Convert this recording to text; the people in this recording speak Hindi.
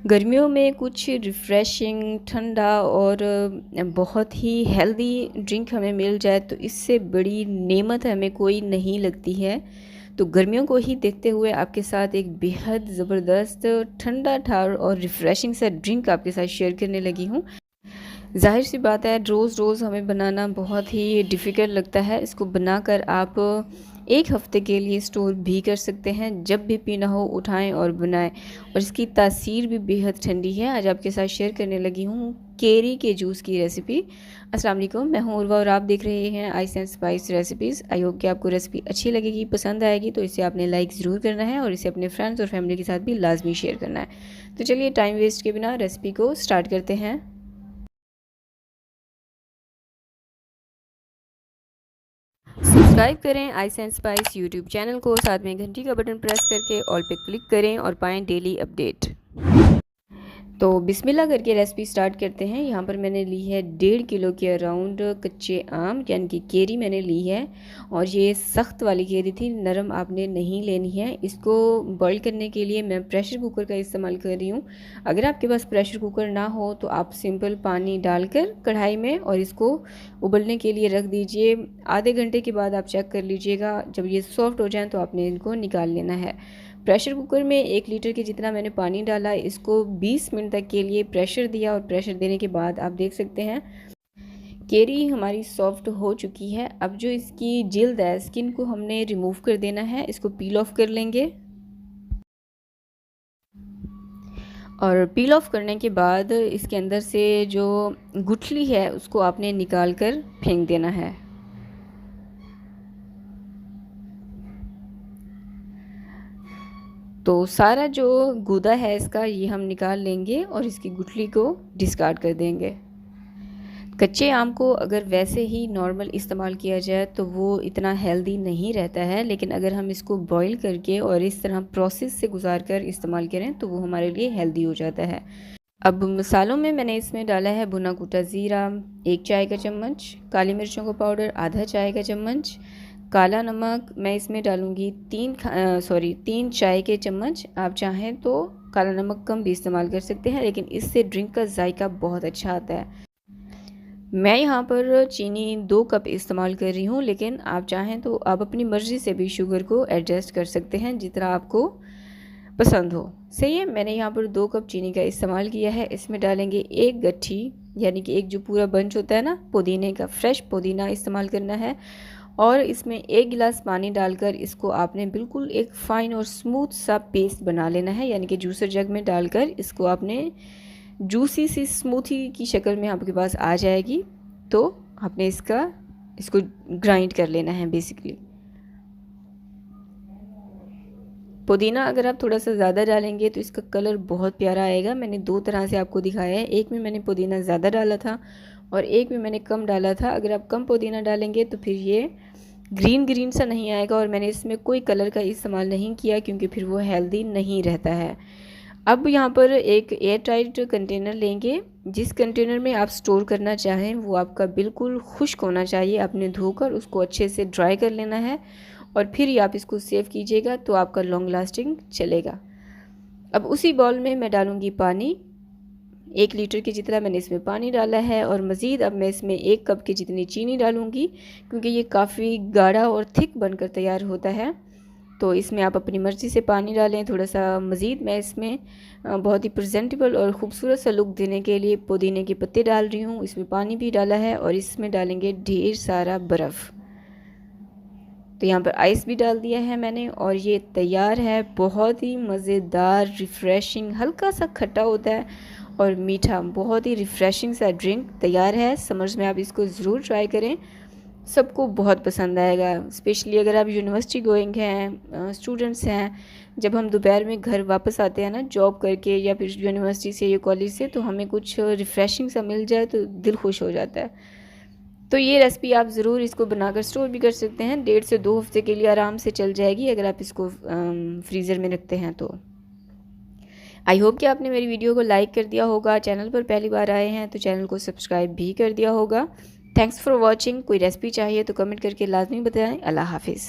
गर्मियों में कुछ रिफ़्रेशिंग, ठंडा और बहुत ही हेल्दी ड्रिंक हमें मिल जाए तो इससे बड़ी नेमत हमें कोई नहीं लगती है। तो गर्मियों को ही देखते हुए आपके साथ एक बेहद ज़बरदस्त ठंडा ठार और रिफ़्रेशिंग सा ड्रिंक आपके साथ शेयर करने लगी हूँ। ज़ाहिर सी बात है रोज़ रोज़ हमें बनाना बहुत ही डिफ़िकल्ट लगता है। इसको बनाकर आप 1 हफ़्ते के लिए स्टोर भी कर सकते हैं। जब भी पीना हो उठाएं और बनाएं और इसकी तासीर भी बेहद ठंडी है। आज आपके साथ शेयर करने लगी हूँ केरी के जूस की रेसिपी। अस्सलाम वालेकुम, मैं हूँ उर्वा और आप देख रहे हैं ice and spice recipes. I hope कि आपको रेसिपी अच्छी लगेगी, पसंद आएगी। तो इसे आपने लाइक ज़रूर करना है और इसे अपने फ्रेंड्स और फैमिली के साथ भी लाजमी शेयर करना है। तो चलिए टाइम वेस्ट के बिना रेसिपी को स्टार्ट करते हैं। सब्सक्राइब करें ice and spice YouTube channel को, साथ में घंटी का बटन प्रेस करके ऑल पे क्लिक करें और पाएं डेली अपडेट। तो बिस्मिल्लाह करके रेसिपी स्टार्ट करते हैं। यहाँ पर मैंने ली है 1.5 किलो के अराउंड कच्चे आम यानी कि केरी मैंने ली है। और ये सख्त वाली केरी थी, नरम आपने नहीं लेनी है। इसको बॉईल करने के लिए मैं प्रेशर कुकर का इस्तेमाल कर रही हूँ। अगर आपके पास प्रेशर कुकर ना हो तो आप सिंपल पानी डालकर कढ़ाई में और इसको उबलने के लिए रख दीजिए। आधे घंटे के बाद आप चेक कर लीजिएगा, जब ये सॉफ्ट हो जाए तो आपने इनको निकाल लेना है। प्रेशर कुकर में 1 लीटर के जितना मैंने पानी डाला, इसको 20 मिनट तक के लिए प्रेशर दिया और प्रेशर देने के बाद आप देख सकते हैं केरी हमारी सॉफ्ट हो चुकी है। अब जो इसकी जिल्द है, स्किन को हमने रिमूव कर देना है। इसको पील ऑफ कर लेंगे और पील ऑफ करने के बाद इसके अंदर से जो गुठली है उसको आपने निकाल कर फेंक देना है। तो सारा जो गूदा है इसका ये हम निकाल लेंगे और इसकी गुठली को डिस्कार्ड कर देंगे। कच्चे आम को अगर वैसे ही नॉर्मल इस्तेमाल किया जाए तो वो इतना हेल्दी नहीं रहता है, लेकिन अगर हम इसको बॉईल करके और इस तरह प्रोसेस से गुजार कर इस्तेमाल करें तो वो हमारे लिए हेल्दी हो जाता है। अब मसालों में मैंने इसमें डाला है भुना कूटा ज़ीरा 1 चाय का चम्मच, काली मिर्चों का पाउडर आधा चाय का चम्मच, काला नमक मैं इसमें डालूँगी 3 चाय के चम्मच। आप चाहें तो काला नमक कम भी इस्तेमाल कर सकते हैं, लेकिन इससे ड्रिंक का जायका बहुत अच्छा आता है। मैं यहाँ पर चीनी 2 कप इस्तेमाल कर रही हूँ, लेकिन आप चाहें तो आप अपनी मर्ज़ी से भी शुगर को एडजस्ट कर सकते हैं जितना आपको पसंद हो। सही है, मैंने यहाँ पर 2 कप चीनी का इस्तेमाल किया है। इसमें डालेंगे 1 गट्ठी यानी कि एक जो पूरा बंच होता है ना पुदीने का, फ्रेश पुदीना इस्तेमाल करना है। और इसमें 1 गिलास पानी डालकर इसको आपने बिल्कुल एक फ़ाइन और स्मूथ सा पेस्ट बना लेना है, यानी कि जूसर जग में डालकर इसको आपने जूसी सी स्मूथी की शक्ल में आपके पास आ जाएगी। तो आपने इसको ग्राइंड कर लेना है बेसिकली। पुदीना अगर आप थोड़ा सा ज़्यादा डालेंगे तो इसका कलर बहुत प्यारा आएगा। मैंने 2 तरह से आपको दिखाया है, एक में मैंने पुदीना ज़्यादा डाला था और एक में मैंने कम डाला था। अगर आप कम पुदीना डालेंगे तो फिर ये ग्रीन ग्रीन सा नहीं आएगा और मैंने इसमें कोई कलर का इस्तेमाल नहीं किया क्योंकि फिर वो हेल्दी नहीं रहता है। अब यहाँ पर एक एयर टाइट कंटेनर लेंगे। जिस कंटेनर में आप स्टोर करना चाहें वो आपका बिल्कुल खुश्क होना चाहिए। आपने धोकर उसको अच्छे से ड्राई कर लेना है और फिर ही आप इसको सेव कीजिएगा तो आपका लॉन्ग लास्टिंग चलेगा। अब उसी बाउल में मैं डालूँगी पानी। 1 लीटर के जितना मैंने इसमें पानी डाला है और मज़ीद अब मैं इसमें 1 कप की जितनी चीनी डालूँगी क्योंकि ये काफ़ी गाढ़ा और थिक बनकर तैयार होता है। तो इसमें आप अपनी मर्ज़ी से पानी डालें थोड़ा सा मज़ीद। मैं इसमें बहुत ही प्रेजेंटेबल और ख़ूबसूरत सा लुक देने के लिए पुदीने के पत्ते डाल रही हूँ। इसमें पानी भी डाला है और इसमें डालेंगे ढेर सारा बर्फ़। तो यहाँ पर आइस भी डाल दिया है मैंने और ये तैयार है। बहुत ही मज़ेदार, रिफ़्रेशिंग, हल्का सा खट्टा होता है और मीठा, बहुत ही रिफ़्रेशिंग सा ड्रिंक तैयार है। समर्स में आप इसको ज़रूर ट्राई करें, सबको बहुत पसंद आएगा। स्पेशली अगर आप यूनिवर्सिटी गोइंग हैं, स्टूडेंट्स हैं, जब हम दोपहर में घर वापस आते हैं ना जॉब करके या फिर यूनिवर्सिटी से या कॉलेज से, तो हमें कुछ रिफ़्रेशिंग सा मिल जाए तो दिल खुश हो जाता है। तो ये रेसिपी आप ज़रूर इसको बनाकर स्टोर भी कर सकते हैं। 1.5 से 2 हफ्ते के लिए आराम से चल जाएगी अगर आप इसको फ्रीज़र में रखते हैं तो। आई होप कि आपने मेरी वीडियो को लाइक कर दिया होगा। चैनल पर पहली बार आए हैं तो चैनल को सब्सक्राइब भी कर दिया होगा। Thanks for watching. कोई रेसिपी चाहिए तो कमेंट करके लाजमी बताएं। अल्लाह हाफिज़।